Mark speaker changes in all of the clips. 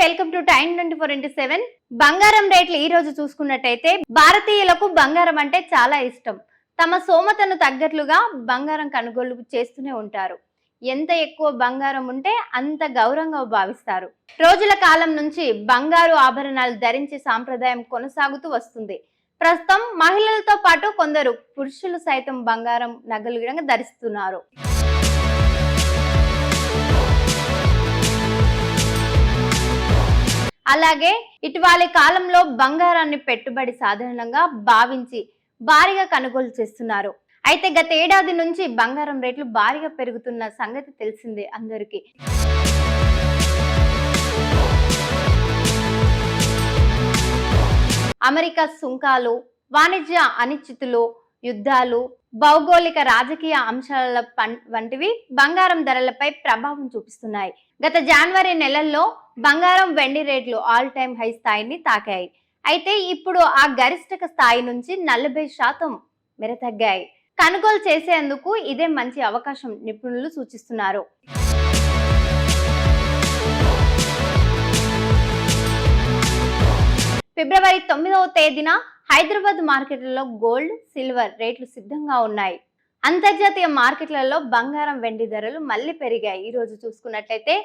Speaker 1: Welcome to time 24/7. బంగారం రేట్లు ఈ రోజు చూసుకున్నట్టయితే భారతీయులకు బంగారం అంటే చాలా ఇష్టం. తమ సోమతను తగ్గట్లుగా బంగారం కొనుగోలు చేస్తూనే ఉంటారు. ఎంత ఎక్కువ బంగారం ఉంటే అంత గౌరవంగా భావిస్తారు. రోజుల కాలం నుంచి బంగారు ఆభరణాలు ధరించే సాంప్రదాయం కొనసాగుతూ వస్తుంది. ప్రస్తుతం మహిళలతో పాటు కొందరు పురుషులు సైతం బంగారం నగలు ధరిస్తున్నారు. అలాగే ఇటీవలి కాలంలో బంగారాన్ని పెట్టుబడి సాధారణంగా భావించి భారీగా కొనుగోలు చేస్తున్నారు. అయితే గత ఏడాది నుంచి బంగారం రేట్లు భారీగా పెరుగుతున్న సంగతి తెలిసిందే అందరికీ. అమెరికా సుంకాలు, వాణిజ్య అనిశ్చితులు, యుద్ధాలు, భౌగోళిక రాజకీయ అంశాల వంటివి బంగారం ధరలపై ప్రభావం చూపిస్తున్నాయి. గత జనవరి నెలల్లో బంగారం, వెండి రేట్లు ఆల్ టైమ్ హై స్థాయిని తాకాయి. అయితే ఇప్పుడు ఆ గరిష్ట స్థాయి నుంచి 40% మేర తగ్గాయి. కొనుగోలు చేసేందుకు ఇదే మంచి అవకాశం నిపుణులు సూచిస్తున్నారు. ఫిబ్రవరి 9వ తేదీన హైదరాబాద్ మార్కెట్లలో గోల్డ్, సిల్వర్ రేట్లు సిద్ధంగా ఉన్నాయి. అంతర్జాతీయ మార్కెట్లలో బంగారం, వెండి ధరలు మళ్ళీ పెరిగాయి. ఈ రోజు చూసుకున్నట్లయితే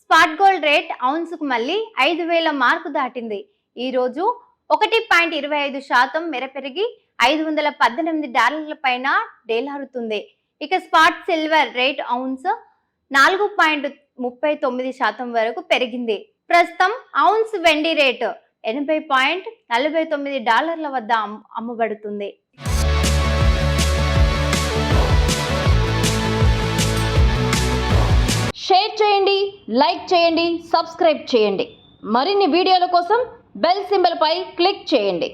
Speaker 1: స్పాట్ గోల్డ్ రేట్ ఔన్సుకు మళ్ళీ 5,000 మార్కు దాటింది. ఈ రోజు 1.25% మేర పెరిగి $518 పైన డేలారుతుంది. ఇక స్పాట్ సిల్వర్ రేట్ ఔన్స్ 4.39% వరకు పెరిగింది. ప్రస్తుతం ఔన్స్ వెండి రేటు $80.49 వద్ద అమ్మబడుతుంది.
Speaker 2: షేర్ చేయండి, లైక్ చేయండి, సబ్స్క్రైబ్ చేయండి. మరిన్ని వీడియోల కోసం బెల్ సింబల్ పై క్లిక్ చేయండి.